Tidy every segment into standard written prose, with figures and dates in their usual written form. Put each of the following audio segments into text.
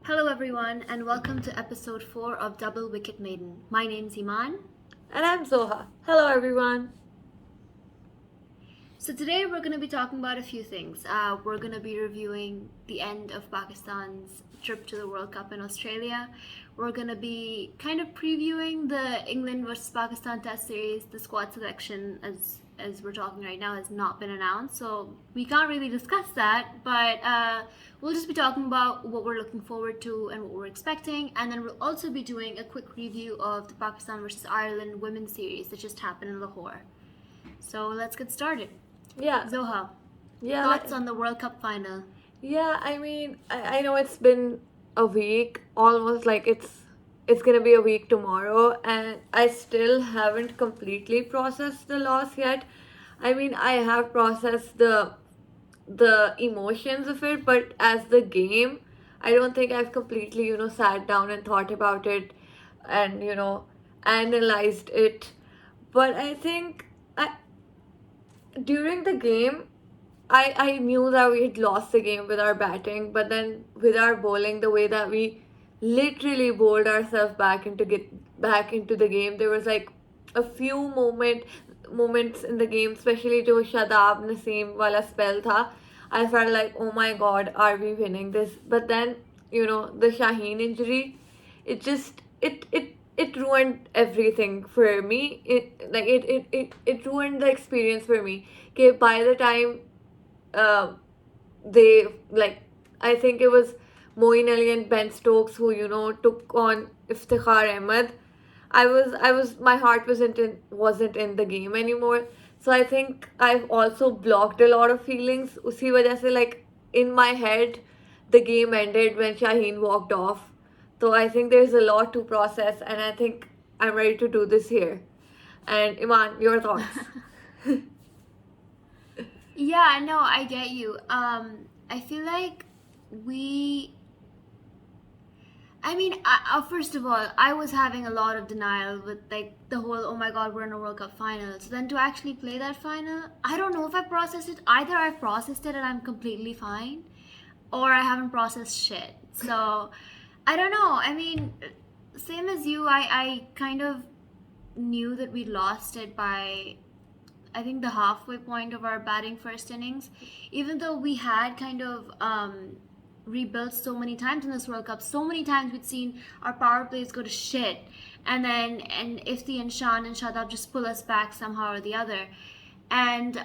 Hello, everyone, and welcome to episode 4 of Double Wicket Maiden. My name's Eman. And I'm Zoha. Hello, everyone. So, today we're going to be talking about a few things. We're going to be reviewing the end of Pakistan's trip to the World Cup in Australia. We're going to be kind of previewing the England versus Pakistan Test Series. The squad selection, as we're talking right now, has not been announced, so we can't really discuss that, but we'll just be talking about what we're looking forward to and what we're expecting, and then we'll also be doing a quick review of the Pakistan versus Ireland women's series that just happened in Lahore. So let's get started. Yeah. Zoha, Yeah. thoughts on the World Cup final? Yeah, I know it's been a week, almost like it's gonna be a week tomorrow, and I still haven't completely processed the loss yet. I have processed the emotions of it, but as the game, I don't think I've completely, sat down and thought about it and, analyzed it. But I think during the game, I knew that we had lost the game with our batting, but then with our bowling, the way that we literally bowled ourselves back into the game, there was like a few moments in the game, especially to Shadab Naseem wala spell tha. I felt like, oh my god, are we winning this? But then, the Shaheen injury, it ruined everything for me. It ruined the experience for me. Okay, by the time they like I think it was Moeen Ali and Ben Stokes who took on Iftikhar Ahmed. I was my heart wasn't in the game anymore. So I think I've also blocked a lot of feelings. उसी वजह से like in my head the game ended when Shaheen walked off. So I think there's a lot to process, and I think I'm ready to do this here. And Iman, your thoughts? Yeah, no, I get you. I feel like first of all, I was having a lot of denial with like the whole, oh my god, we're in a World Cup final. So then to actually play that final, I don't know if I processed it. Either I've processed it and I'm completely fine, or I haven't processed shit. So I don't know. Same as you, I kind of knew that we lost it by, I think, the halfway point of our batting first innings, even though we had kind of rebuilt so many times in this World Cup. So many times we'd seen our power plays go to shit, and Ifti and Shan and Shadab just pull us back somehow or the other. And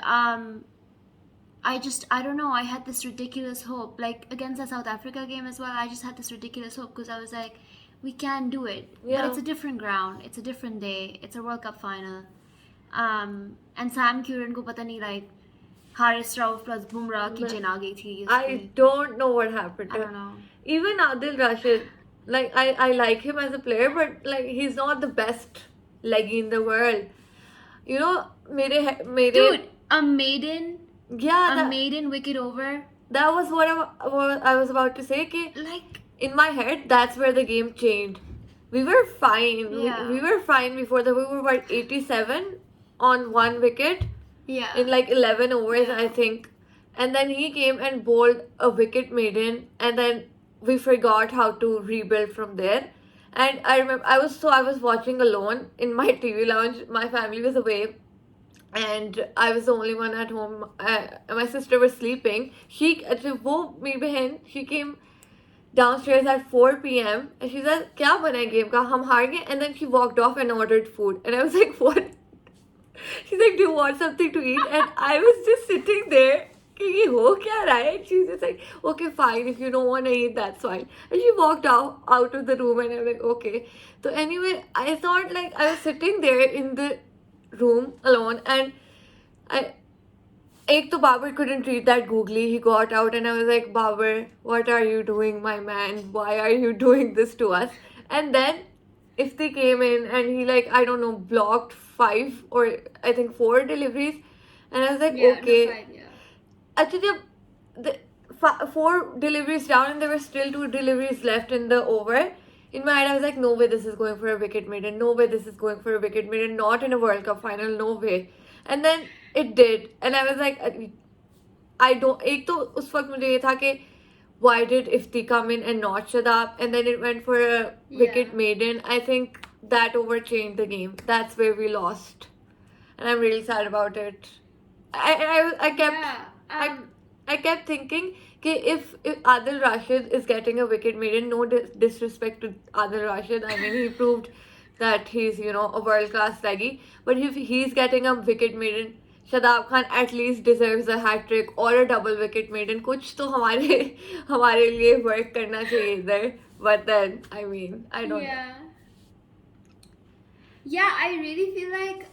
I don't know, I had this ridiculous hope, like against the South Africa game as well. I just had this ridiculous hope because I was like, we can do it. Yeah. But it's a different ground, it's a different day, it's a World Cup final. And Sam Curran ko pata nahi, like Haris Rauf plus Bumrah ki jin aa gayi thi. I don't know what happened. I don't know. Even Adil Rashid, like I like him as a player, but like he's not the best leggy in the world. You know, Dude, a maiden yeah, maiden wicket over. that was what I was about to say. Ki, Like, in my head, that's where the game changed. We were fine. Yeah. We were fine before that. We were about 87 on one wicket yeah. in like 11 overs, Yeah. I think. And then he came and bowled a wicket maiden, and then we forgot how to rebuild from there. And I remember I was watching alone in my TV lounge. My family was away, and I was the only one at home. My sister was sleeping. She came downstairs at 4 p.m. and she said, "Kya bana hai game ka? Hum haar gaye." And then she walked off and ordered food. And I was like, "What?" She's like, "Do you want something to eat?" And I was just sitting there. "Ki ho kya raha hai?" She's just like, "Okay, fine. If you don't want to eat, that's fine." And she walked out of the room, and I'm like, "Okay." So anyway, I thought like I was sitting there in the room alone, and एक तो Babar couldn't read that googly. He got out, and I was like, "Babar, what are you doing, my man? Why are you doing this to us?" And then if they came in and he like, I don't know, blocked 5 or I think 4 deliveries, and I was like, okay. Actually, the 4 deliveries down and there were still 2 deliveries left in the over. In my head, I was like, no way this is going for a wicket maiden. No way this is going for a wicket maiden. Not in a World Cup final. No way. And then it did. And I was like, I don't. एक तो उस वक्त मुझे ये था कि why did Ifti come in and not Shadab? And then it went for a Wicket Yeah. Maiden. I think that overchanged the game. That's where we lost. And I'm really sad about it. I kept Yeah. I I kept thinking कि if Adil Rashid is getting a Wicket Maiden, no disrespect to Adil Rashid. I mean, he proved that he's, a world class leggy. But if he's getting a Wicket Maiden, Shadab Khan at least deserves a hat trick or a double Wicket Maiden. कुछ तो हमारे लिए work करना चाहिए इधर. But then, I mean, I don't know. Yeah. Yeah, I really feel like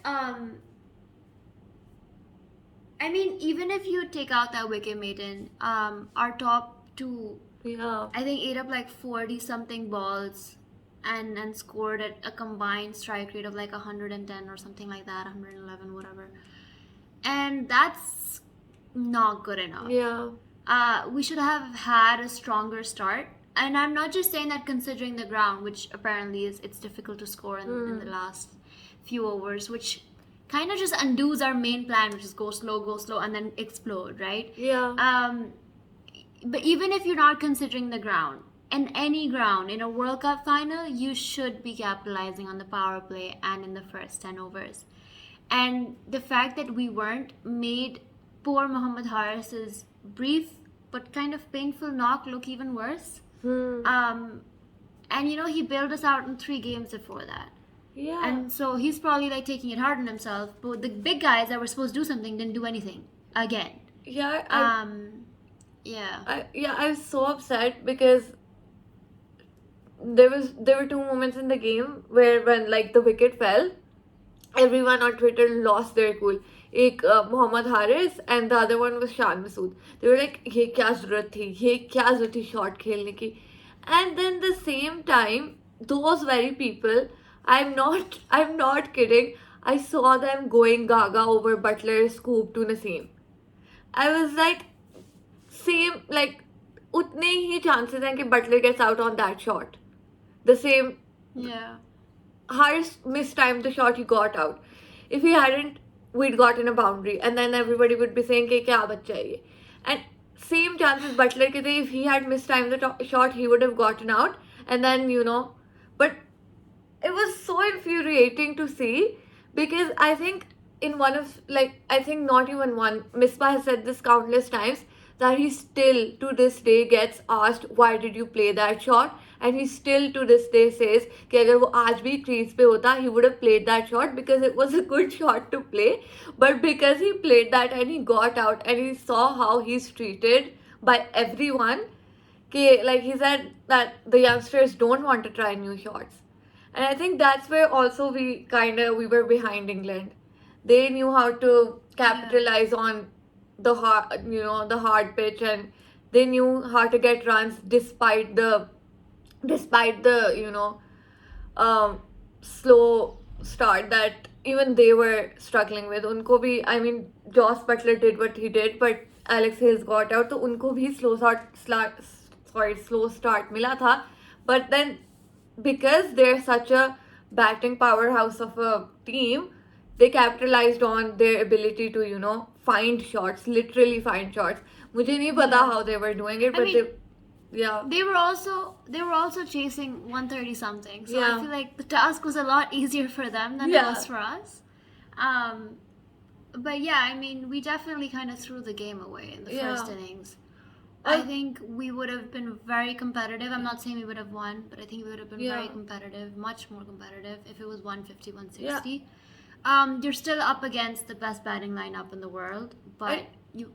I mean, even if you take out that Wicket Maiden, our top two, Yeah. I think, ate up like 40 something balls and scored at a combined strike rate of like 110 or something like that, 111, whatever. And that's not good enough. Yeah. We should have had a stronger start. And I'm not just saying that considering the ground, which apparently it's difficult to score in the last few overs, which kind of just undoes our main plan, which is go slow, and then explode, right? Yeah. But even if you're not considering the ground, in any ground, in a World Cup final, you should be capitalizing on the power play and in the first 10 overs. And the fact that we weren't made poor Mohammad Haris's brief but kind of painful knock look even worse. And he bailed us out in 3 games before that. Yeah. And so he's probably like taking it hard on himself. But the big guys that were supposed to do something didn't do anything again. Yeah. Yeah. I was so upset because there were 2 moments in the game where when like the wicket fell, everyone on Twitter lost their cool. एक Mohammad Haris and the other one was Shan Masood. They were like, ये क्या जरूरत थी shot खेलने की. And then the same time, those very people, I'm not kidding, I saw them going gaga over Butler's scoop to Naseem. I was like, same, like, utne hi chances hain ki Butler gets out on that shot. The same. Yeah. Haris mistimed the shot, he got out. If he hadn't, we'd gotten a boundary, and then everybody would be saying कि क्या बच्चा है ये. And same chances Butler के थे. If he had mistimed the shot, he would have gotten out. And then but it was so infuriating to see because I think I think not even one. Misbah has said this countless times that he still to this day gets asked why did you play that shot, and he still to this day says कि अगर वो आज भी crease पे होता he would have played that shot because it was a good shot to play, but because he played that and he got out and he saw how he's treated by everyone, like he said that the youngsters don't want to try new shots. And I think that's where also we were behind England. They knew how to capitalize on the hard pitch, and they knew how to get runs despite the slow start that even they were struggling with. Unko bhi, I mean, Joss Butler did what he did, but Alex Hales got out, तो उनको भी slow start मिला था. But then because they're such a batting powerhouse of a team, they capitalized on their ability to find shots, literally find shots. मुझे नहीं पता how they were doing it, I but mean, yeah. They were also chasing 130 something. So Yeah. I feel like the task was a lot easier for them than it was for us. But yeah, I mean, we definitely kind of threw the game away in the first innings. I think we would have been very competitive. I'm not saying we would have won, but I think we would have been very competitive, much more competitive if it was 150, 160. You're still up against the best batting lineup in the world, but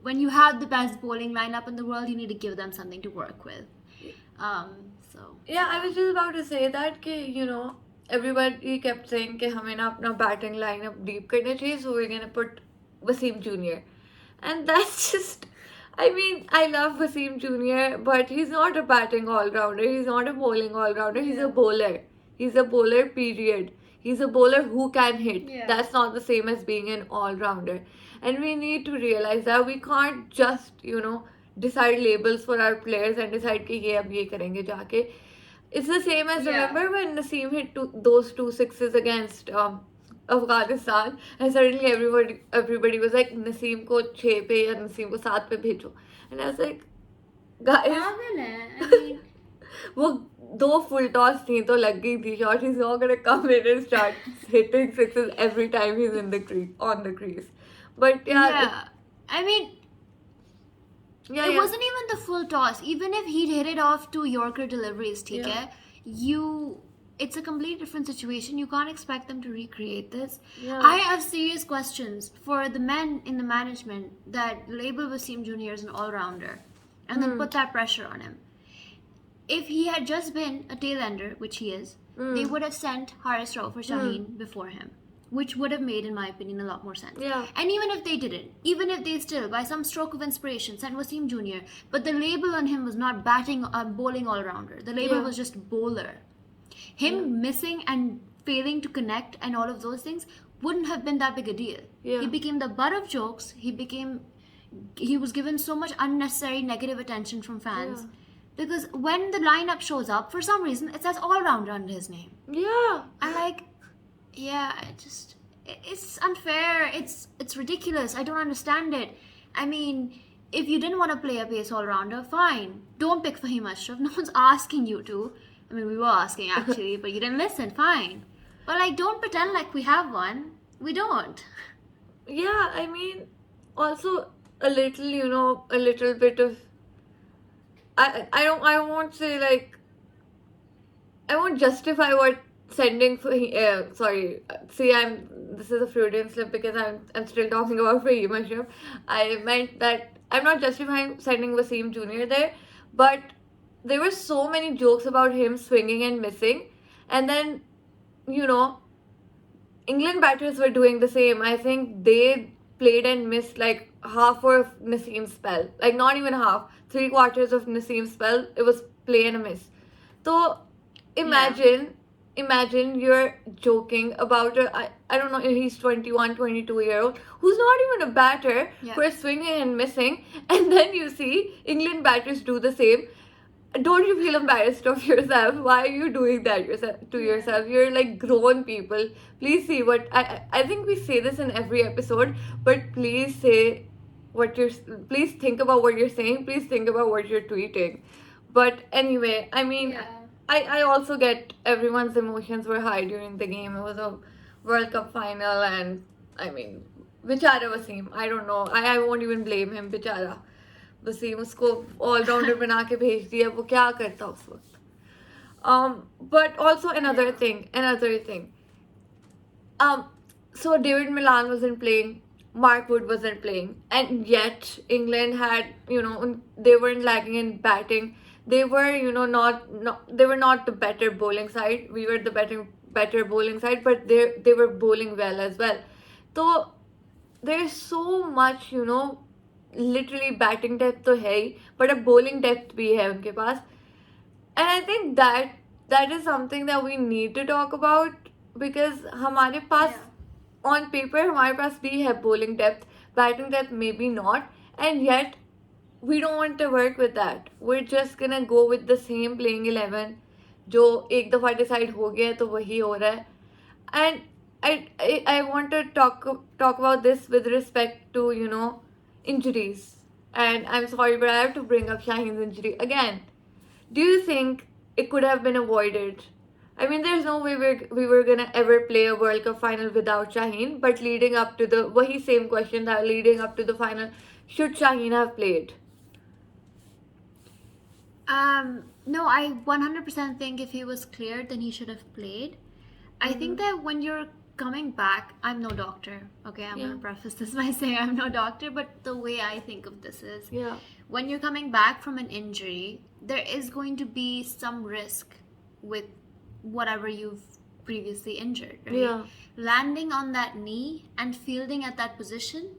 when you have the best bowling lineup in the world, you need to give them something to work with. Yeah, I was just about to say that everybody kept saying कि हमें ना अपना batting lineup deep करना चाहिए, so we're gonna put Wasim Jr. And that's just, I mean, I love Wasim Jr., but he's not a batting all-rounder. He's not a bowling all-rounder. He's a bowler. He's a bowler, period. He's a bowler who can hit. Yeah. That's not the same as being an all-rounder. And we need to realize that we can't just, decide labels for our players and decide कि ये अब ये करेंगे जाके. It's the same as, remember when Naseem hit those 2 sixes against Afghanistan, and suddenly everybody was like, Naseem को 6 पे या Naseem को 7 पे भेजो. And I was like, guys. पागल है. I mean, वो दो full toss थी तो लग गई थी shot. He's not gonna come in and start hitting sixes every time he's in the crease. But yeah, yeah. I mean, yeah, it yeah. wasn't even the full toss. Even if he'd hit it off to Yorker deliveries, ठीक Yeah. है? It's a completely different situation. You can't expect them to recreate this. Yeah. I have serious questions for the men in the management that label Wasim Jr. as an all-rounder and then put that pressure on him. If he had just been a tail ender, which he is, they would have sent Haris Rauf or Shaheen before him, which would have made, in my opinion, a lot more sense. Yeah. And even if they didn't, even if they still, by some stroke of inspiration, sent Wasim Jr., but the label on him was not bowling all-rounder. The label was just bowler. Him missing and failing to connect and all of those things wouldn't have been that big a deal. Yeah. He became the butt of jokes. He was given so much unnecessary negative attention from fans. Because when the lineup shows up, for some reason, it says all-rounder under his name. Yeah. I'm like, yeah, it's unfair. It's ridiculous. I don't understand it. I mean, if you didn't want to play a pace all-rounder, fine. Don't pick Fahim Ashraf. No one's asking you to. I mean, we were asking actually, but you didn't listen. Fine. But like, don't pretend like we have one. We don't. Yeah, I mean, also a little, a little bit of. I won't say like. I won't justify what sending for. Sorry, see, This is a Freudian slip because I'm still talking about Fahim Ashraf. I meant that I'm not justifying sending Wasim Jr. there, but there were so many jokes about him swinging and missing, and then, England batters were doing the same. I think they played and missed like half of Naseem's spell. Like not even half. 3/4 of Naseem's spell, it was play and a miss. So imagine you're joking about I don't know, he's 21, 22-year-old who's not even a batter for swinging and missing, and then you see England batters do the same. Don't you feel embarrassed of yourself? Why are you doing that yourself? You're like grown people. Please see what I think we say this in every episode, but please please think about what you're saying. Please think about what you're tweeting. But anyway, I mean, I also get everyone's emotions were high during the game. It was a World Cup final, and I mean, Bichara Wasim. I don't know. I won't even blame him, Bichara. Wasim उसको allrounder बना के भेज दिया, वो क्या करता उस वक्त. But also another thing. So David Milan wasn't playing, Mark Wood wasn't playing, and yet England had, they weren't lagging in batting. They were, they were not the better bowling side. We were the better bowling side, but they were bowling well as well. So there's so much, literally batting depth तो है ही, but a bowling depth भी है उनके पास. And I think that is something that we need to talk about, because हमारे पास on paper हमारे पास भी है bowling depth, batting depth maybe not, and yet we don't want to work with that. We're just gonna go with the same playing 11 जो एक दफ़ा decide हो गया है तो वही हो रहा है. And I want to talk about this with respect to, injuries. And I'm sorry, but I have to bring up Shaheen's injury again. Do you think it could have been avoided? I mean, there's no way we were gonna ever play a World Cup final without Shaheen, but leading up to the same question, that leading up to the final, should Shaheen have played? No, I 100% think if he was cleared, then he should have played. I think that when you're coming back, I'm no doctor, okay? I'm going to preface this by saying I'm no doctor, but the way I think of this is, when you're coming back from an injury, there is going to be some risk with whatever you've previously injured, right? Yeah. Landing on that knee and fielding at that position,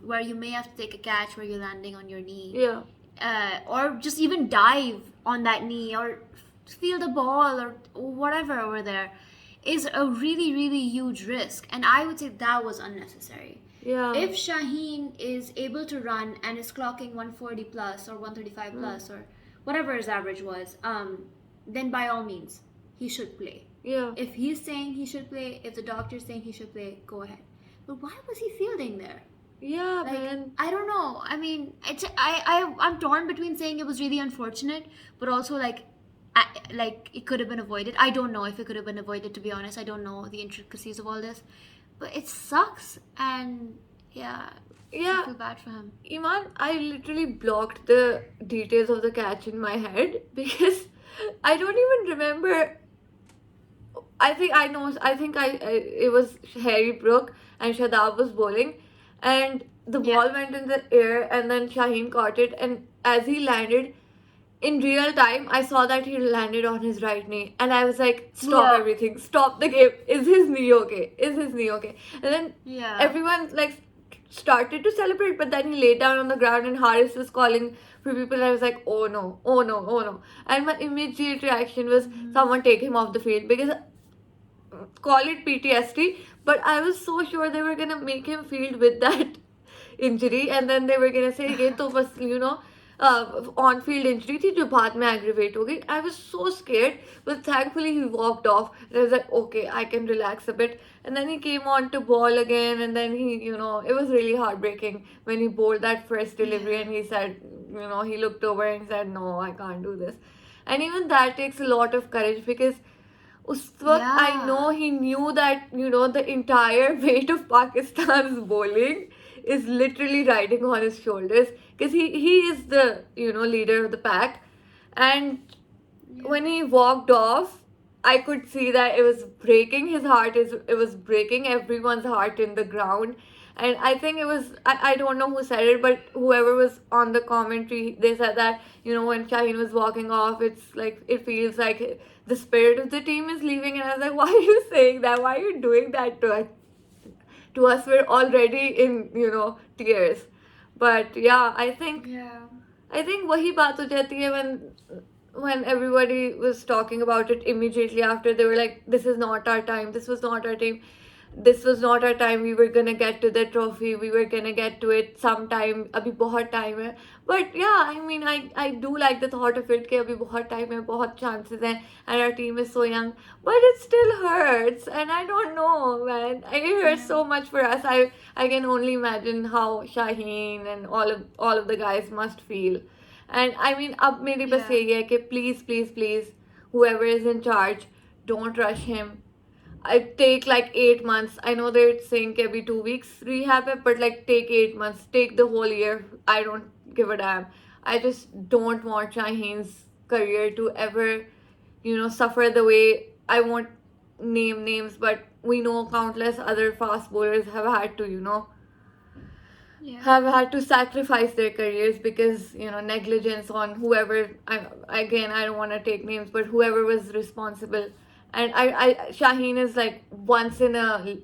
where you may have to take a catch where you're landing on your knee, or just even dive on that knee or field a ball or whatever over there, is a really, really huge risk. And I would say that was unnecessary. Yeah. If Shaheen is able to run and is clocking 140 plus or 135 plus or whatever his average was, then by all means, he should play. Yeah. If he's saying he should play, if the doctor's saying he should play, go ahead. But why was he fielding there? Yeah, Like, man. I don't know. I mean, I'm torn between saying it was really unfortunate, but also like it could have been avoided. I don't know if it could have been avoided. To be honest, I don't know the intricacies of all this, but it sucks. And yeah, I Yeah, feel bad for him. Iman, I literally blocked the details of the catch in my head because I don't even remember. I think I know. I think it was Harry Brook and Shadab was bowling, and the Yeah. ball went in the air, and then Shaheen caught it, and as he landed, in real time, I saw that he landed on his right knee, and I was like, "Stop Yeah. everything! Stop the game! Is his knee okay? Is his knee okay?" And then Yeah. everyone like started to celebrate, but then he laid down on the ground, and Haris was calling for people, and I was like, "Oh no! Oh no! Oh no!" And my immediate reaction was, "Someone take him off the field," because call it PTSD, but I was so sure they were gonna make him feel with that injury, and then they were gonna say ये तो बस on field injury थी जो बाद में aggravate हो गई. I was so scared, but thankfully he walked off, and I was like, okay, I can relax a bit. And then he came on to ball again, and then it was really heartbreaking when he bowled that first delivery, and he said, he looked over and said, no, I can't do this. And even that takes a lot of courage because उस वक्त I know Yeah. he knew that the entire weight of Pakistan's bowling is literally riding on his shoulders because he is the leader of the pack, and Yeah. when he walked off, I could see that it was breaking his heart. It was breaking everyone's heart in the ground. And I think it was, I don't know who said it, but whoever was on the commentary, they said that, when Shaheen was walking off, it's like, it feels like the spirit of the team is leaving. And I was like, why are you saying that? Why are you doing that to us? To us, we're already in, tears. But yeah, Yeah. I think वही बात हो जाती है when everybody was talking about it immediately after. They were like, this is not our time, this was not our team, this was not our time, we were gonna get to the trophy, we were gonna get to it sometime, abhi bahut time hai. But yeah, I mean, I do like the thought of it कि abhi bahut time hai, bahut chances हैं, and our team is so young, but it still hurts, and I don't know, man, it hurts Yeah. so much for us. I can only imagine how Shaheen and all of the guys must feel. And I mean, अब मेरी बस Yeah. यही है कि please, whoever is in charge, don't rush him. I take like 8 months. I know they're saying कि अभी 2 weeks rehab है, but like take 8 months, take the whole year. I don't give a damn. I just don't want Shaheen's career to ever, suffer the way. I won't name names, but we know countless other fast bowlers have had to, Yeah. have had to sacrifice their careers because negligence on whoever. I don't want to take names, but whoever was responsible. And Shaheen is like once in a,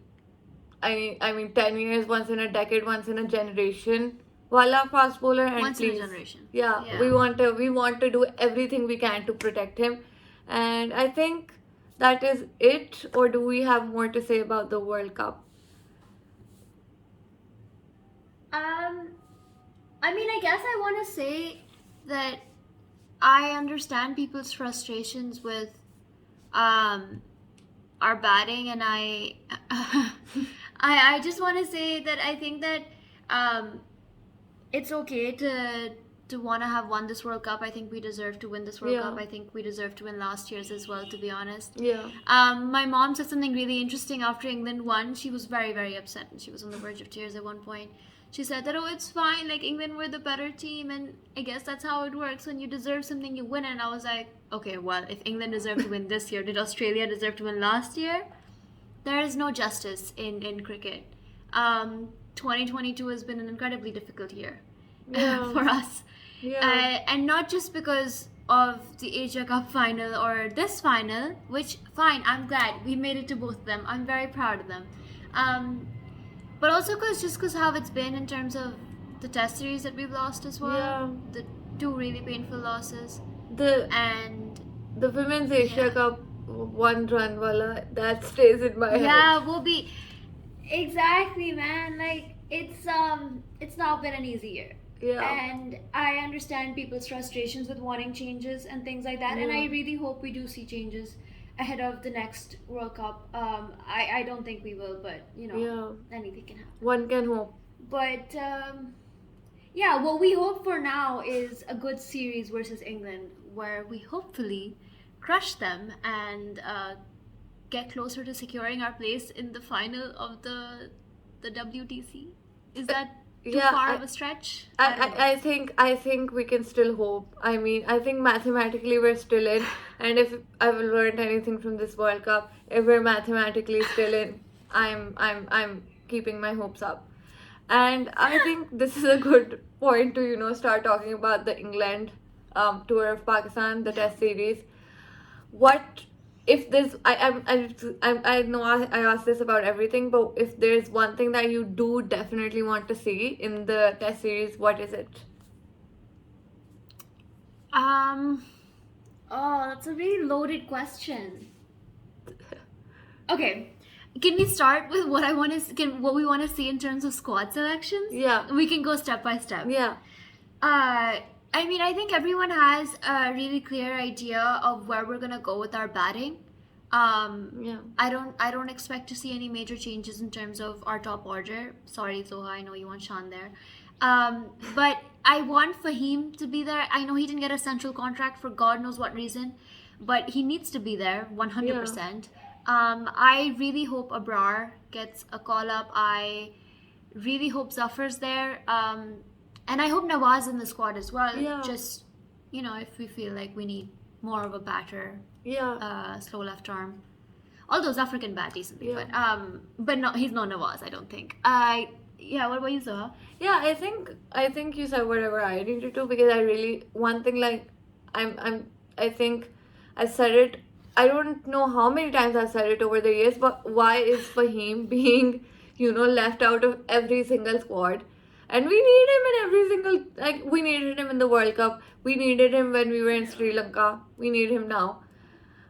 I mean 10 years, once in a decade, once in a generation wala fast bowler. And Once in a please, generation. yeah, Yeah. we want to do everything we can to protect him. And I think that is it. Or do we have more to say about the World Cup? I mean, I guess I want to say that I understand people's frustrations with um our batting, and I just want to say that I think that um it's okay to want to have won this World Cup. I think we deserve to win this World Yeah. Cup. I think we deserve to win last year's as well, to be honest. Yeah. My mom said something really interesting after England won. She was very, very upset, and she was on the verge of tears at one point. She said that, oh, it's fine, like England were the better team, and I guess that's how it works. When you deserve something, you win it. And I was like, okay, well, if England deserved to win this year, did Australia deserve to win last year? There is no justice in cricket. 2022 has been an incredibly difficult year Yeah. for us. Yeah. And not just because of the Asia Cup final or this final, which, fine, I'm glad we made it to both of them. I'm very proud of them. But also because how it's been in terms of the test series that we've lost as well. Yeah. The two really painful losses. The And Women's Asia Yeah. Cup one run wala, that stays in my yeah, head. we'll be exactly, man. Like it's not been an easy year. Yeah. And I understand people's frustrations with wanting changes and things like that. And I Yeah. really hope we do see changes ahead of the next World Cup. I don't think we will, but Yeah. anything can happen. One can hope. But yeah, what we hope for now is a good series versus England, where we hopefully crush them and get closer to securing our place in the final of the WTC. Is that too Yeah, far of a stretch? I don't know. I think we can still hope. I mean, I think mathematically we're still in, and if I've learned anything from this World Cup, if we're mathematically still in, I'm keeping my hopes up. And I think this is a good point to, start talking about the England tour of Pakistan, the Test series. What if this I know I asked this about everything, but if there's one thing that you do definitely want to see in the Test series, what is it? Um. Oh, that's a really loaded question. Okay, can we start with what I want to what we want to see in terms of squad selections? Yeah. We can go step by step. Yeah. I mean, I think everyone has a really clear idea of where we're gonna go with our batting. Yeah. I don't expect to see any major changes in terms of our top order. Sorry, Zoha, I know you want Shan there. But I want Fahim to be there. I know he didn't get a central contract for God knows what reason, but he needs to be there 100%. I really hope Abrar gets a call up. I really hope Zafar's there. And I hope Nawaz in the squad as well. Yeah. Just, if we feel like we need more of a batter, Yeah. slow left arm. Although Zafar can bat decently, Yeah. but no, he's no Nawaz, I don't think. Yeah, what about you, Zoha? Yeah, I think you said whatever I needed to, because I really one thing, like I think I said it. I don't know how many times I've said it over the years, but why is Fahim being, left out of every single squad? And we need him in every single, like, we needed him in the World Cup. We needed him when we were in Sri Lanka. We need him now.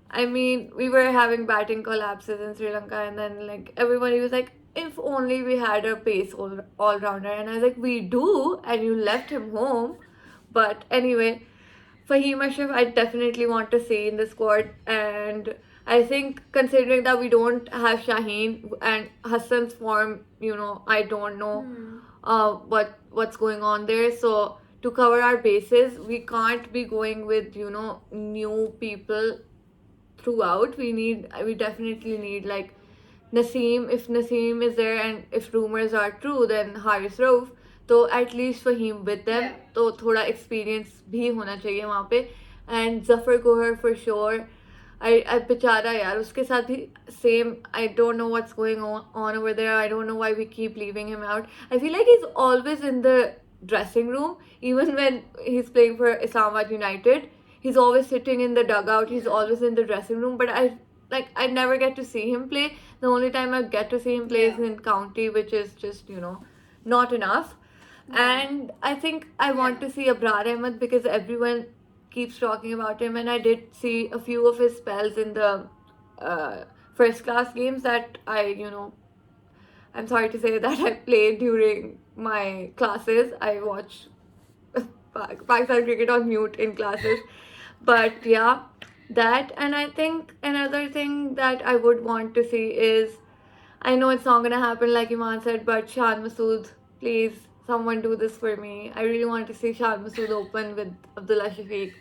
I mean, we were having batting collapses in Sri Lanka, and then like everybody was like, if only we had a pace all rounder. And I was like, we do, and you left him home. But anyway, Fahim Ashraf, I definitely want to see in the squad. And I think considering that we don't have Shaheen and Hassan's form, I don't know what's going on there. So to cover our bases, we can't be going with, new people throughout. We definitely need, like, Naseem. If Naseem is there and if rumors are true, then Haris Rauf. तो at least Fahim with them, Yeah. तो थोड़ा experience भी होना चाहिए वहाँ पे. And Zafar Gohar for sure. I बेचारा यार, उसके साथ भी same. I don't know what's going on over there. I don't know why we keep leaving him out. I feel like he's always in the dressing room, even when he's playing for Islamabad United. He's always sitting in the dugout. He's always in the dressing room. But I never get to see him play. The only time I get to see him play is in county, which is just, not enough. And I think I want to see Abrar Ahmed, because everyone keeps talking about him, and I did see a few of his spells in the first class games that I'm sorry to say that I played during my classes. I watch Pakistan cricket on mute in classes. But yeah, that. And I think another thing that I would want to see is, I know it's not gonna happen like Iman said, but Shan Masood, please, someone do this for me. I really want to see Shan Masood open with Abdullah Shafiq.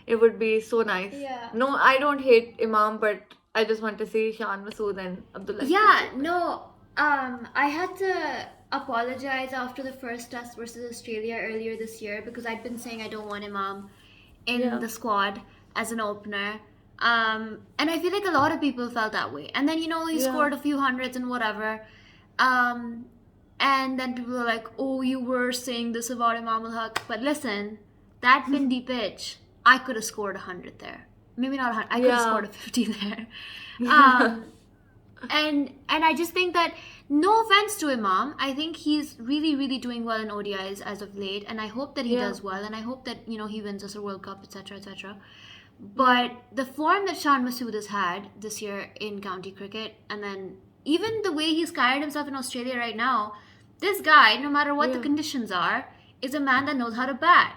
It would be so nice. Yeah. No, I don't hate Imam, but I just want to see Shan Masood and Abdullah Yeah, Shafiq open. no. I had to apologize after the first test versus Australia earlier this year because I'd been saying I don't want Imam in Yeah. the squad as an opener. And I feel like a lot of people felt that way. And then he Yeah. scored a few hundreds and whatever. And then people were like, "Oh, you were saying this about Imam al-Haq." But listen, that Pindi pitch, I could have scored 100 there. Maybe not 100. I could have Yeah. scored a 50 there. And I just think that, no offense to Imam, I think he's really, really doing well in ODIs as of late, and I hope that he Yeah. does well, and I hope that he wins us a World Cup, etc., etc. But the form that Shan Masood has had this year in county cricket, and then even the way he's carried himself in Australia right now, this guy, no matter what the Yeah. conditions are, is a man that knows how to bat.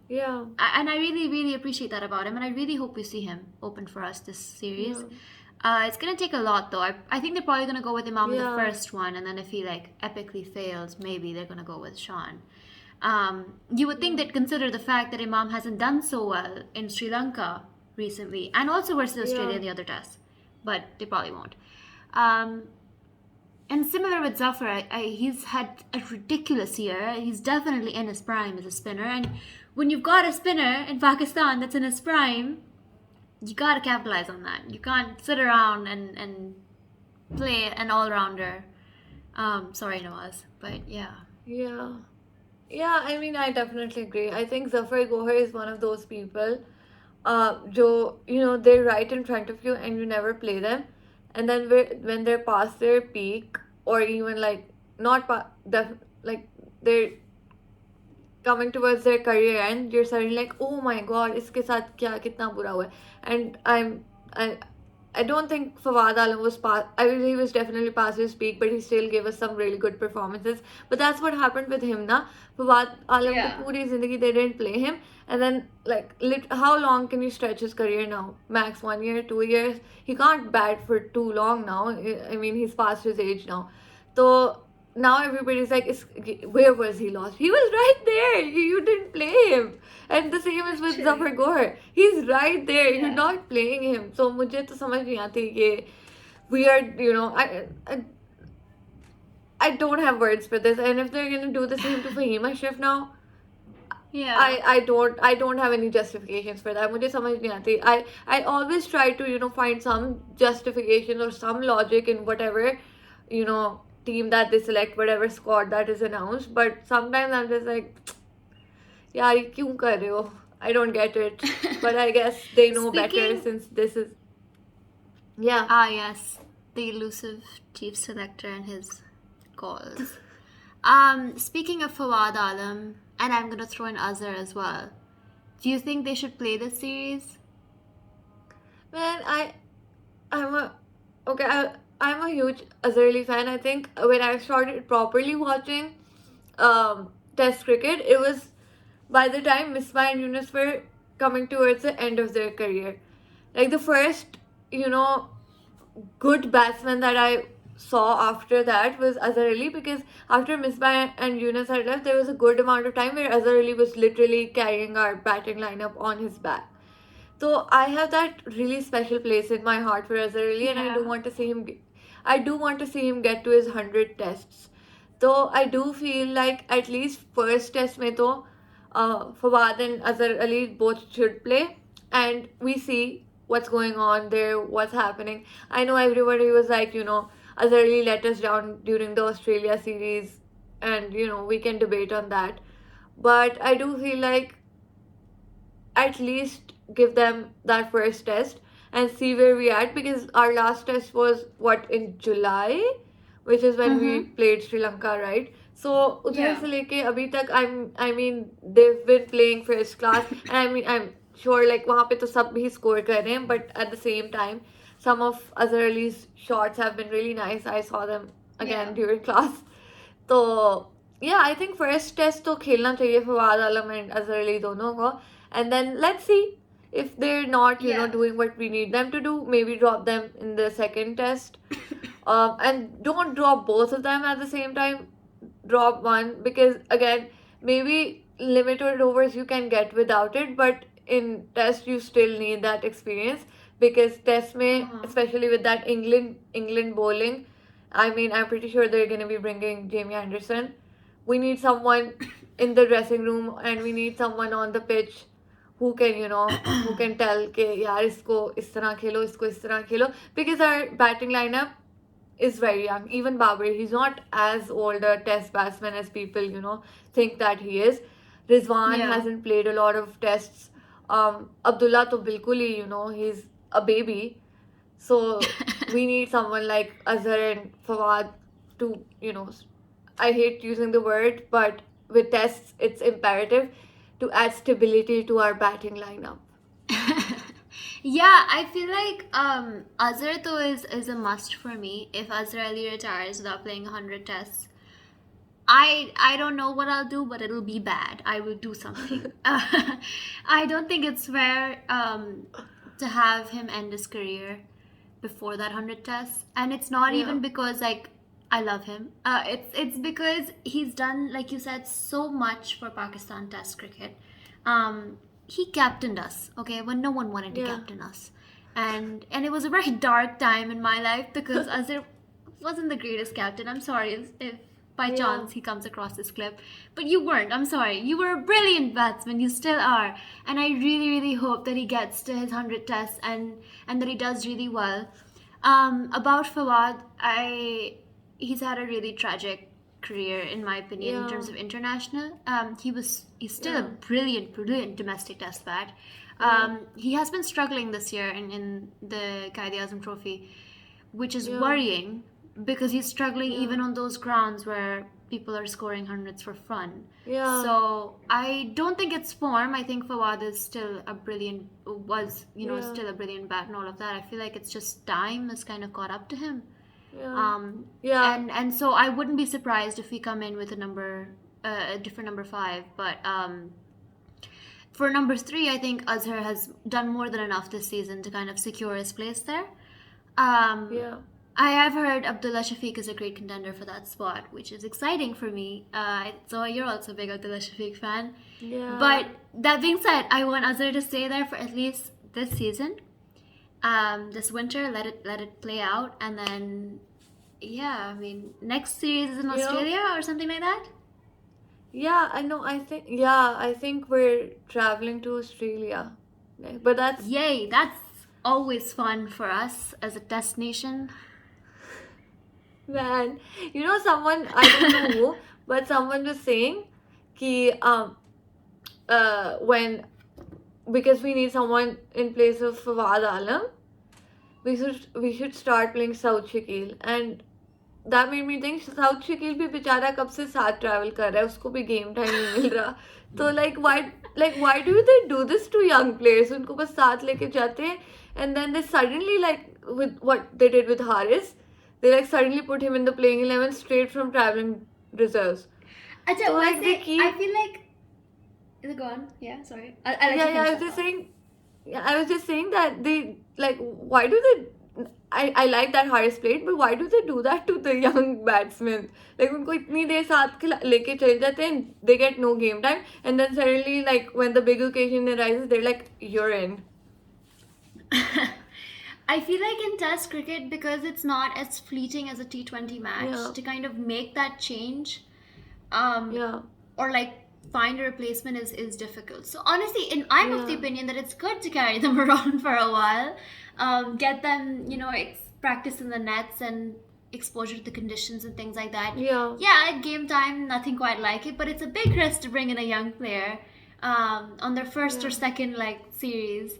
Yeah. And I really, really appreciate that about him, and I really hope we see him open for us this series. It's gonna take a lot though. I think they're probably gonna go with Imam in the Yeah, first one, and then if he like epically fails, maybe they're gonna go with Sean. You would think yeah, they'd consider the fact that Imam hasn't done so well in Sri Lanka recently, and also versus Australia yeah, in the other test, but they probably won't. Um, and similar with Zafar, he's had a ridiculous year. He's definitely in his prime as a spinner, and when you've got a spinner in Pakistan that's in his prime, you gotta capitalize on that. You can't sit around and play an all rounder. Sorry, Nawaz, but yeah. yeah. Yeah, I mean, I definitely agree. I think Zafar Gohar is one of those people, they're right in front of you and you never play them. And then when they're past their peak, or even like not like they're coming towards their career end, you're suddenly like, oh my god, iske saath kya kitna bura hua hai. And I I don't think Fawad Alam was past. I mean, he was definitely past his peak, but he still gave us some really good performances. But that's what happened with him, na. Fawad Alam ko Yeah. puri zindagi they didn't play him, and then like how long can you stretch his career now? Max 1 year, 2 years. He can't bat for too long now. I mean, he's past his age now. So now everybody's like, where was he lost? He was right there. You didn't play him. And the same is with True. Zafar Gohar. He's right there. You're Yeah. not playing him. So मुझे तो समझ नहीं आती ये weird, I don't have words for this. And if they're gonna do the same to Fahim Ashraf now, Yeah. I don't have any justifications for that. मुझे समझ नहीं आती. I always try to find some justification or some logic in whatever you know team that they select, whatever squad that is announced. But sometimes I'm just like, यार ये क्यों कर रहे हो? I don't get it. But I guess they know better Speaking, since this is yeah. yes, the elusive chief selector and his calls. Speaking of Fawad Alam, and I'm gonna throw in Azhar as well. Do you think they should play this series? Man, I'm a okay. I'm a huge Azhar Ali fan. I think when I started properly watching Test cricket, it was by the time Misbah and Yunus were coming towards the end of their career. Like the first, you know, good batsman that I saw after that was Azhar Ali, because after Misbah and Yunus had left, there was a good amount of time where Azhar Ali was literally carrying our batting lineup on his back. So I have that really special place in my heart for Azhar Ali, and I do Yeah. want to see him. I do want to see him get to his 100 tests. So I do feel like at least first test mein to Fawad and Azhar Ali both should play, and we see what's going on there, what's happening. I know everybody was like, Azhar Ali let us down during the Australia series, and we can debate on that. But I do feel like at least give them that first test and see where we at, because our last test was what, in July, which is when we Mm-hmm. played Sri Lanka, right? So उधर Yeah. से लेके अभी तक I mean they've been playing first class, and I mean I'm sure like वहाँ पे तो सब भी score कर रहे हैं, but at the same time some of Azhar Ali's shots have been really nice. I saw them Yeah. again during class. तो yeah, I think first test तो खेलना चाहिए फवाद आलम एंड अजहर अली दोनों को, and then let's see if they're not Yeah. doing what we need them to do, maybe drop them in the second test. And don't drop both of them at the same time. Drop one, because again, maybe limited overs you can get without it, but in test you still need that experience, because test may, Uh-huh. especially with that England bowling, I mean, I'm pretty sure they're going to be bringing Jamie Anderson. We need someone in the dressing room, and we need someone on the pitch who can, who can tell ke yaar isko is tarah khelo, isko is tarah khelo, because our batting lineup is very young. Even Babar, he's not as old a test batsman as people, think that he is. Rizwan Yeah. hasn't played a lot of tests. Abdullah to bilkul hi, he's a baby. So we need someone like Azhar and Fawad to, I hate using the word, but with tests, it's imperative to add stability to our batting lineup. Yeah, I feel like Azhar though is a must for me. If Azhar Ali retires without playing 100 tests, I don't know what I'll do, but it'll be bad. I will do something. I don't think it's fair to have him end his career before that 100 tests, and it's not Yeah. even because like I love him. It's because he's done, like you said, so much for Pakistan Test cricket. He captained us, okay, when no one wanted to Yeah. captain us, and it was a very dark time in my life because Azhar wasn't the greatest captain. I'm sorry if by Yeah. chance he comes across this clip, but you weren't. I'm sorry. You were a brilliant batsman. You still are, and I really, really hope that he gets to his 100 tests and that he does really well. About Fawad, he's had a really tragic career in my opinion in terms Yeah. of international. He's still a Yeah. brilliant, brilliant domestic test bat. Yeah. He has been struggling this year in the Qaid-e-Azam Trophy, which is Yeah. worrying because he's struggling Yeah. even on those grounds where people are scoring hundreds for fun. Yeah. So I don't think it's form. I think Fawad is still a brilliant, was, Yeah. still a brilliant bat and all of that. I feel like it's just time has kind of caught up to him. Yeah. Yeah. And so I wouldn't be surprised if we come in with a different number 5. But for number 3, I think Azhar has done more than enough this season to kind of secure his place there. Yeah. I have heard Abdullah Shafiq is a great contender for that spot, which is exciting for me. So you're also a big Abdullah Shafiq fan. Yeah. But that being said, I want Azhar to stay there for at least this season. This winter, let it play out, and then I mean, next series is in You know, Australia or something like that. yeah, I know. I think we're traveling to Australia. But that's, Yay, that's always fun for us as a destination. man, someone, I don't know who, but someone was saying ki, when, because we need someone in place of Fawad Alam, we should start playing South Shakil, and that made me think South Shakil भी बेचारा कब से साथ travel कर रहा है, उसको भी game time नहीं मिल रहा. तो why do they do this to young players? उनको बस साथ लेके जाते हैं, and then they suddenly, like with what they did with Haris, they like suddenly put him in the playing 11 straight from traveling reserves. Acha, So like they keep, I feel like. Is it gone? Yeah, sorry. I'll let you yeah, finish I was that just thought. saying, I was just saying that they, like, why do they? I like that Haris played, but why do they do that to the young batsmen? Like उनको इतनी देर साथ लेके चले जाते हैं, they get no game time, and then suddenly, like when the big occasion arises, they're like, you're in. I feel like in Test cricket, because it's not as fleeting as a T20 match, Yeah. to kind of make that change, Yeah. or like find a replacement is difficult. So honestly, I'm of the Yeah. opinion that it's good to carry them around for a while, get them, practice in the nets and exposure to the conditions and things like that. Yeah. Yeah, at game time, nothing quite like it, but it's a big risk to bring in a young player on their first or Yeah. second series,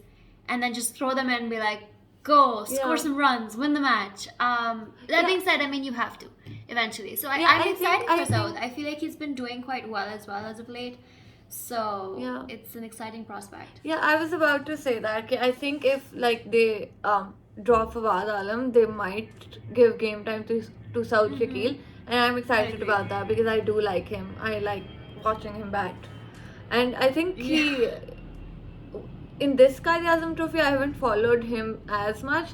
and then just throw them in and be like, go, score Yeah. some runs, win the match. That Yeah. being said, I mean, you have to eventually. So Yeah, I'm I excited think- for I Saud. think- I feel like he's been doing quite well as of late. So Yeah. it's an exciting prospect. Yeah, I was about to say that. I think if like they drop Fawad Alam, they might give game time to South Shakil, and I'm excited agree. about that because I do like him. I like watching him bat, and I think he in this Qaid-e-Azam Trophy I haven't followed him as much,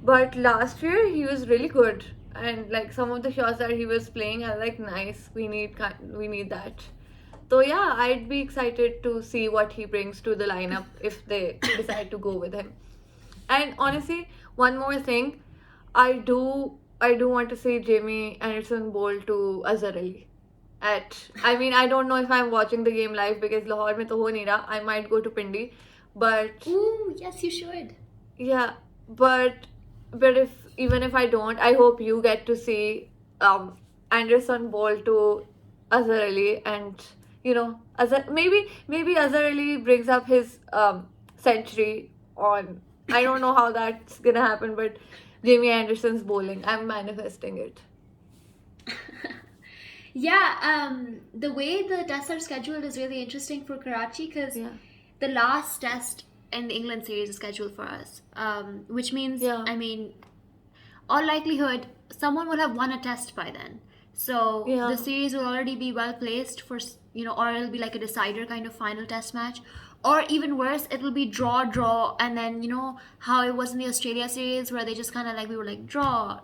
but last year he was really good, and like some of the shots that he was playing, I was like, nice. We need that. So yeah, I'd be excited to see what he brings to the lineup if they decide to go with him. And honestly, one more thing, I do want to see Jamie Anderson bowl to Azhar Ali. I don't know if I'm watching the game live because Lahore mein to ho nahi raha. I might go to Pindi, but Ooh, yes, you should. yeah, but even if I don't, I hope you get to see Anderson bowl to Azhar Ali, and maybe Azhar Ali brings up his century on. I don't know how that's gonna happen, but Jamie Anderson's bowling, I'm manifesting it. Yeah, the way the tests are scheduled is really interesting for Karachi because Yeah. the last test in the England series is scheduled for us, which means, Yeah. I mean, all likelihood, someone will have won a test by then. So Yeah. the series will already be well placed for, or it'll be like a decider kind of final test match. Or even worse, it'll be draw, and then you know how it was in the Australia series where they just kind of like we were like draw,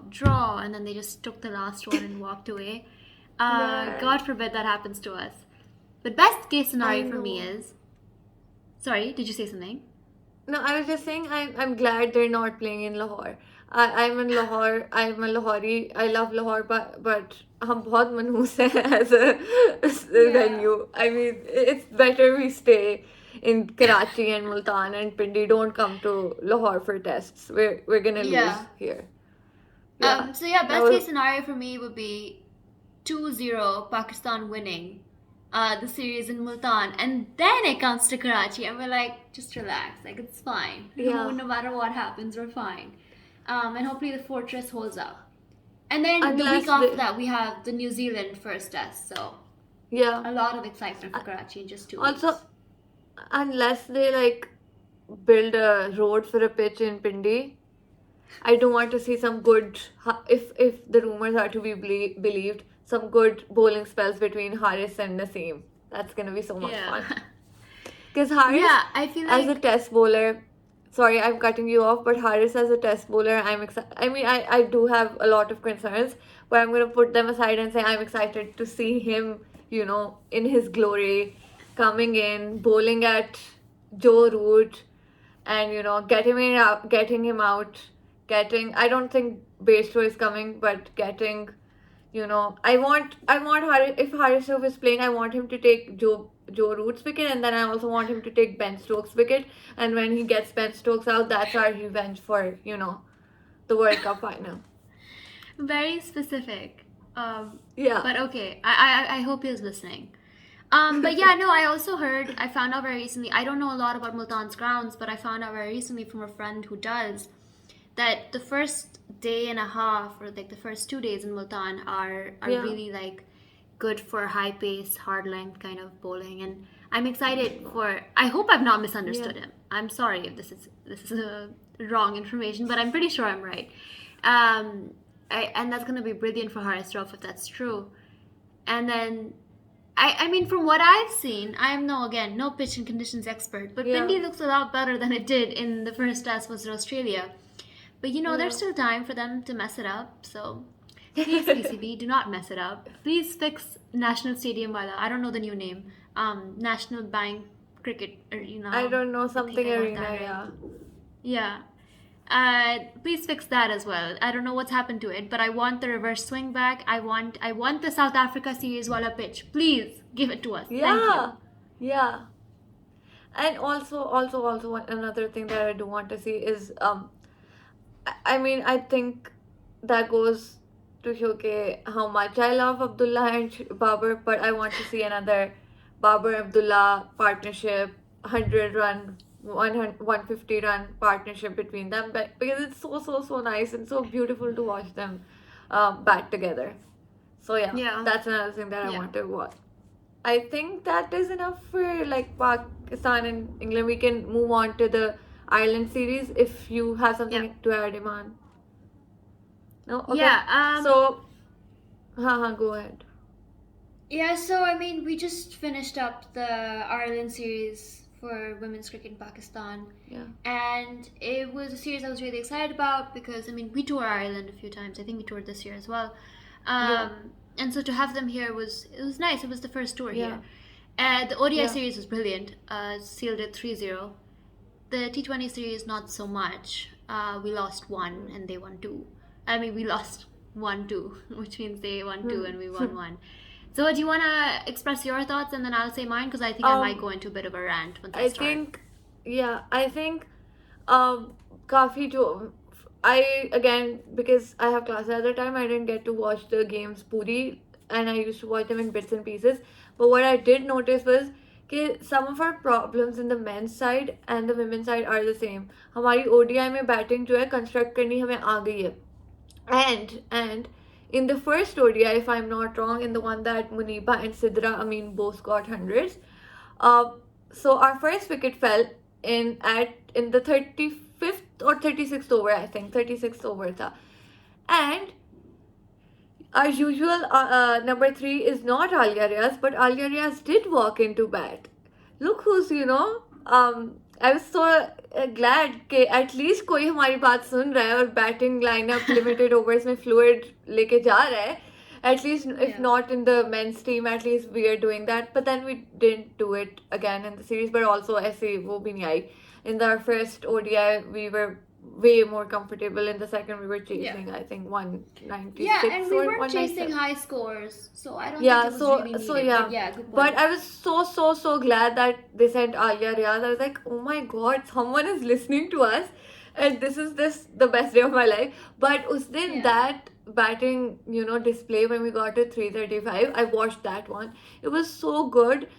and then they just took the last one and walked away. Man, God forbid that happens to us. But best case I scenario for me know. is, sorry, did you say something? No, I was just saying I'm glad they're not playing in Lahore. I'm in Lahore. I'm a Lahori. I love Lahore, but हम बहुत मनहूस हैं as a Yeah. venue. I mean, it's better we stay in Karachi and Multan and Pindi. Don't come to Lahore for tests. We're gonna lose Yeah. here. Yeah, So yeah, that best was case scenario for me would be 2-0 Pakistan winning the series in Multan, and then it comes to Karachi, and we're like, just relax, like it's fine. yeah. No matter what happens, we're fine. And hopefully the fortress holds up. And then the week Unless after they, that, we have the New Zealand first test, so yeah. a lot of excitement for Uh, Karachi in just 2 weeks. Also, unless they like build a road for a pitch in Pindi, I do want to see some good, if the rumors are to be believed, some good bowling spells between Haris and Naseem. That's gonna be so much Yeah. fun. Because Haris, Yeah, I feel as a like test bowler, sorry, I'm cutting you off, but Haris as a test bowler, I'm excited. I mean, I do have a lot of concerns, but I'm gonna put them aside and say I'm excited to see him, in his glory, coming in, bowling at Joe Root, and getting him out, getting. I don't think Bairstow is coming, but getting. I want Harris, if Harris is playing, I want him to take Joe Root's wicket, and then I also want him to take Ben Stokes' wicket. And when he gets Ben Stokes out, that's our revenge for the World Cup final. very specific. Yeah, But okay, I hope he's listening. But yeah, no, I found out very recently. I don't know a lot about Multan's grounds, but I found out very recently from a friend who does that the first day and a half, or like the first 2 days in Multan, are yeah, really like good for high pace, hard length kind of bowling. And I'm excited for. I hope I've not yeah. misunderstood him. I'm sorry if this is wrong information, but I'm pretty sure I'm right. Um, and that's gonna be brilliant for Haris Rauf if that's true. And then I mean, from what I've seen, I'm no pitch and conditions expert, but Yeah, Pindi looks a lot better than it did in the first test versus Australia. But there's yeah. still time for them to mess it up. So please, PCB, do not mess it up. Please fix National Stadium Wala. I don't know the new name. National Bank Cricket I Arena. don't know, I think something I got arena, that right. yeah. Yeah. Please fix that as well. I don't know what's happened to it, but I want the reverse swing back. I want the South Africa series Wala pitch. Please give it to us. Thank you. Yeah, yeah. And also another thing that I do want to see is I mean, I think that goes to showcase how much I love Abdullah and Babar, but I want to see another Babar Abdullah partnership, 100 run, 150 run partnership between them, but because it's so nice and so beautiful to watch them bat together. So yeah, Yeah. that's another thing that I Yeah. want to watch. I think that is enough for like Pakistan and England. We can move on to the Ireland series if you have Yeah. something to add, Iman. No? Okay. Yeah. So, go ahead. Yeah, so I mean, we just finished up the Ireland series for women's cricket in Pakistan, Yeah. and it was a series I was really excited about because I mean, we toured Ireland a few times. I think we toured this year as well, Yeah. and so to have them here was nice. It was the first tour Yeah. here. The ODI Yeah. series was brilliant. Sealed it 3-0. The T20 series not so much. We lost one and they won two. I mean, we lost 1-2, which means they won two and we won one. So, do you want to express your thoughts and then I'll say mine? Because I think I might go into a bit of a rant once I I start. think, yeah, I think, काफी जो I again because I have classes at the time, I didn't get to watch the games puri, and I used to watch them in bits and pieces. But what I did notice was कि some of our problems in the men's side and the women's side are the same. हमारी ODI में batting जो है construct करनी हमें आ गई है. And in the first ODI, if I'm not wrong, in the one that Muniba and Sidra Amin both got hundreds, so our first wicket fell in the 35th or 36th over, I think 36th over tha. And our usual number 3 is not Alia Riaz, but Alia Riaz did walk into bat. Look who's I was so glad कि at least कोई हमारी बात सुन रहा है और batting lineup limited overs में fluid लेके जा रहा है. At least if Yeah. not in the men's team, at least we are doing that. But then we didn't do it again in the series. But also ऐसे वो भी नहीं आई. In our first ODI, we were way more comfortable. In the second, we were chasing, I think, 196 Yeah, and we or weren't chasing 197. high scores, so I don't Yeah, think it was really needed. so yeah. But yeah, good point. But I was so glad that they sent Alia Riaz. I was like, oh my god, someone is listening to us, and this is the best day of my life. But us din Yeah. that batting, display when we got to 335, I watched that one. It was so good.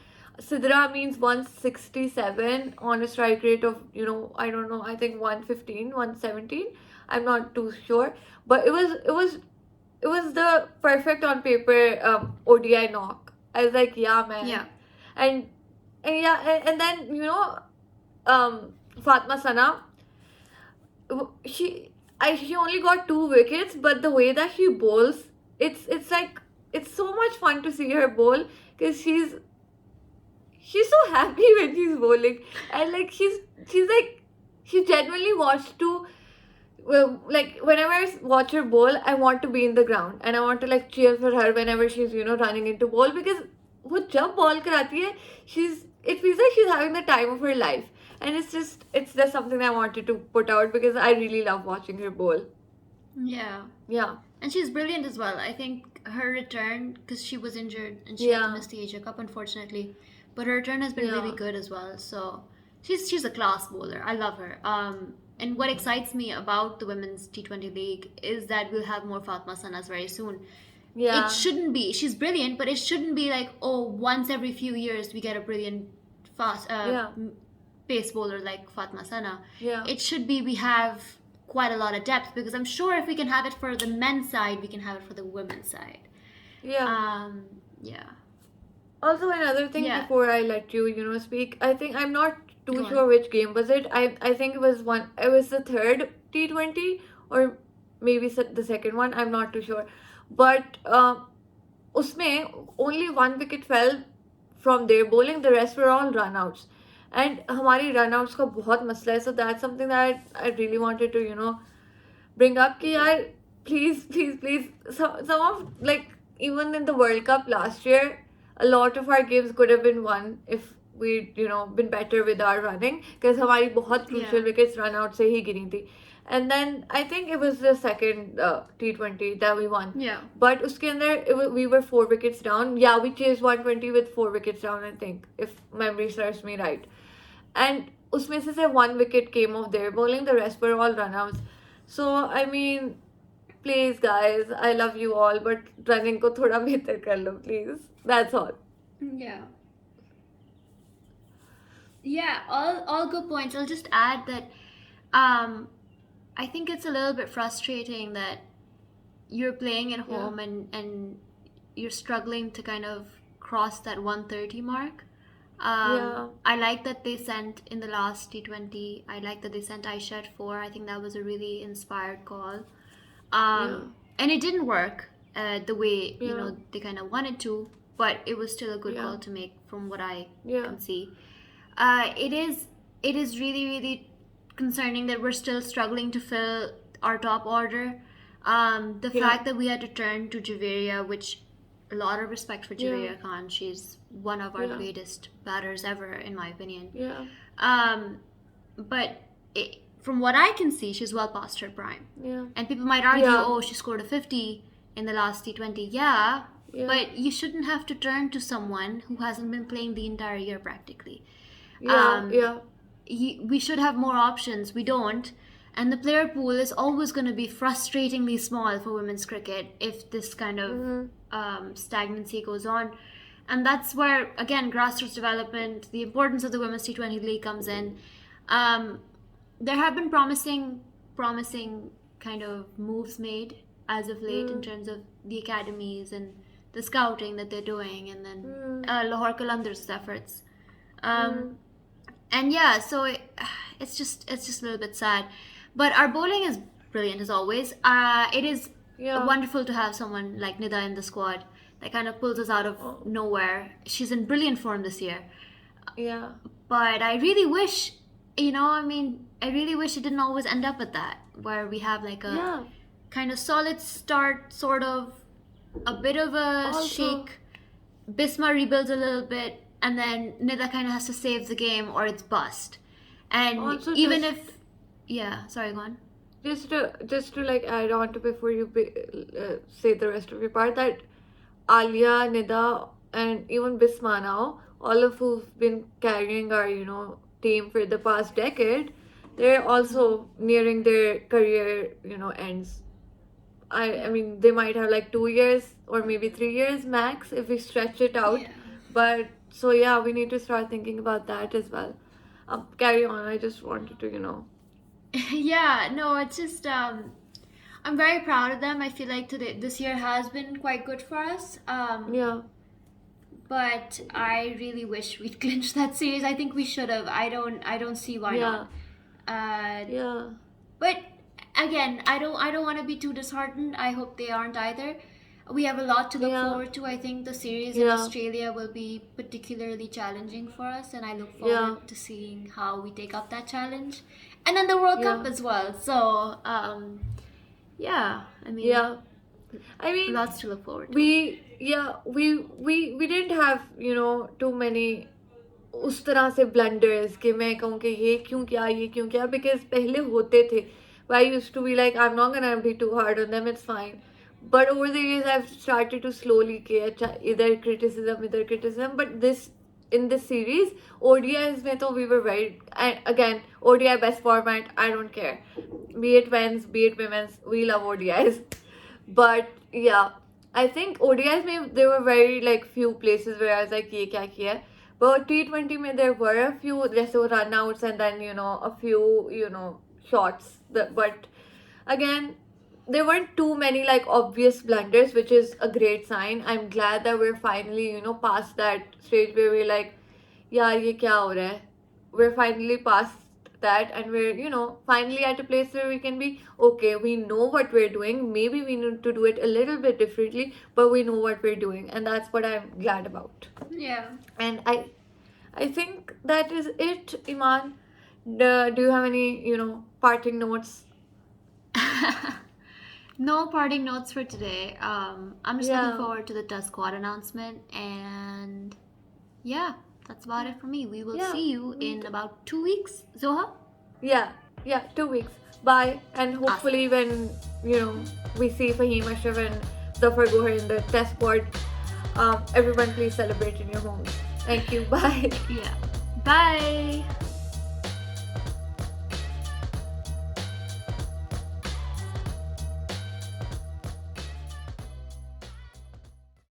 Sidra means 167 on a strike rate of, I don't know, I think 115, 117. I'm not too sure. But it was the perfect on paper ODI knock. I was like, yeah, man. Yeah. And yeah, and then Fatma Sana, she only got 2 wickets, but the way that she bowls, it's like it's so much fun to see her bowl because she's so happy when she's bowling, and like she's like she genuinely wants to. Well, like whenever I watch her bowl, I want to be in the ground and I want to like cheer for her whenever she's running into ball because वो जब ball कराती है, it feels like she's having the time of her life, and it's just something I wanted to put out because I really love watching her bowl. Yeah. Yeah. And she's brilliant as well. I think her return, because she was injured and she had to miss the Asia Cup, unfortunately. But her return has been really good as well. So she's a class bowler. I love her. And what excites me about the Women's T20 League is that we'll have more Fatma Sanas very soon. Yeah. It shouldn't be. She's brilliant, but it shouldn't be like, once every few years we get a brilliant pace bowler like Fatma Sana. Yeah. It should be we have quite a lot of depth because I'm sure if we can have it for the men's side, we can have it for the women's side. Yeah. Yeah. Also, another thing before I let you, speak, I think I'm not too sure which game was it. I think it was the third T20 or maybe the second one. I'm not too sure. But उसमें only 1 wicket fell from their bowling. The rest were all run-outs. And हमारी run-outs का बहुत मसला है. So that's something that I really wanted to, bring up कि यार, please. Some of, like, even in the World Cup last year, a lot of our games could have been won if we'd, been better with our running. Because हमारी बहुत crucial wickets run-out से ही गिरी थी. And then I think it was the second T20 that we won. Yeah. But uske andar, we were 4 wickets down. Yeah, we chased 120 with 4 wickets down, I think, if memory serves me right. And usme se 1 wicket came off their bowling. The rest were all run-outs. So, I mean, please, guys, I love you all, but running ko thoda behtar kar lo, please. That's all. Yeah. Yeah, all good points. I'll just add that I think it's a little bit frustrating that you're playing at home and you're struggling to kind of cross that 130 mark. I like that they sent in the last T20. I like that they sent Aisha at 4. I think that was a really inspired call. And it didn't work the way they kind of wanted to, but it was still a good call to make from what I can see. It is really, really concerning that we're still struggling to fill our top order. The fact that we had to turn to Javeria, which a lot of respect for Javeria Khan. She's one of our greatest batters ever, in my opinion. But from what I can see, she's well past her prime. And people might argue, she scored a 50 in the last T20. But you shouldn't have to turn to someone who hasn't been playing the entire year practically. We should have more options. We don't. And the player pool is always going to be frustratingly small for women's cricket if this kind of stagnancy goes on. And that's where, again, grassroots development, the importance of the Women's T20 League comes in. There have been promising kind of moves made as of late in terms of the academies and the scouting that they're doing, and then Lahore Qalandar's efforts. And yeah, so it's just a little bit sad. But our bowling is brilliant as always. It is wonderful to have someone like Nida in the squad that kind of pulls us out of nowhere. She's in brilliant form this year. But I really wish, I really wish it didn't always end up at that, where we have like a Yeah. kind of solid start, sort of a bit of a Also, shake. Bisma rebuilds a little bit, and then Nida kind of has to save the game or it's bust. And also even just if, yeah, sorry, go on. just to like add on to before you say the rest of your part, that Alia, Nida, and even Bisma now, all of who've been carrying our team for the past decade, they're also nearing their career ends. I mean, they might have like 2 years or maybe 3 years max if we stretch it out. Yeah. But so yeah, we need to start thinking about that as well. Carry on. I just wanted to, Yeah, no, it's just I'm very proud of them. I feel like this year has been quite good for us. Yeah, But I really wish we'd clinched that series. I think we should have. I don't see why yeah, not. Uh, yeah, but again, I don't want to be too disheartened. I hope they aren't either. We have a lot to look yeah, forward to. I think the series in yeah, Australia will be particularly challenging for us, and I look yeah, forward to seeing how we take up that challenge. And then the World Cup yeah, as well. So, yeah, I mean, yeah. I mean, lots to look forward to. we didn't have too many उस तरह से blunders कि मैं कहूँ कि ये क्यों किया because पहले होते थे. I used to be like, I'm not gonna be too hard on them, it's fine. But over the years I've started to slowly कि अच्छा इधर criticism, but in this series ODIs में तो we were very, and again ODI best format, I don't care, be it men's be it women's, we love ODIs. But yeah, I think ODIs में there were very like few places where I was like ये क्या किया. But T20 में there were a few जैसे वो run outs and then a few shots but again there weren't too many like obvious blunders, which is a great sign. I'm glad that we're finally past that stage where we're like यार ये क्या हो रहा है. We're finally past that, and we're finally at a place where we can be okay, we know what we're doing, maybe we need to do it a little bit differently, but we know what we're doing, and that's what I'm glad about. Yeah. And I think that is it. Iman, do you have any parting notes? No parting notes for today. I'm just Yeah. looking forward to the Test Squad announcement, and yeah, that's about it for me. We will Yeah, see you me in too. about 2 weeks. Zoha? Yeah, 2 weeks. Bye. And hopefully when we see Fahim Ashraf and Zafar Gohar in the test squad, everyone please celebrate in your homes. Thank you. Bye. Yeah. Bye.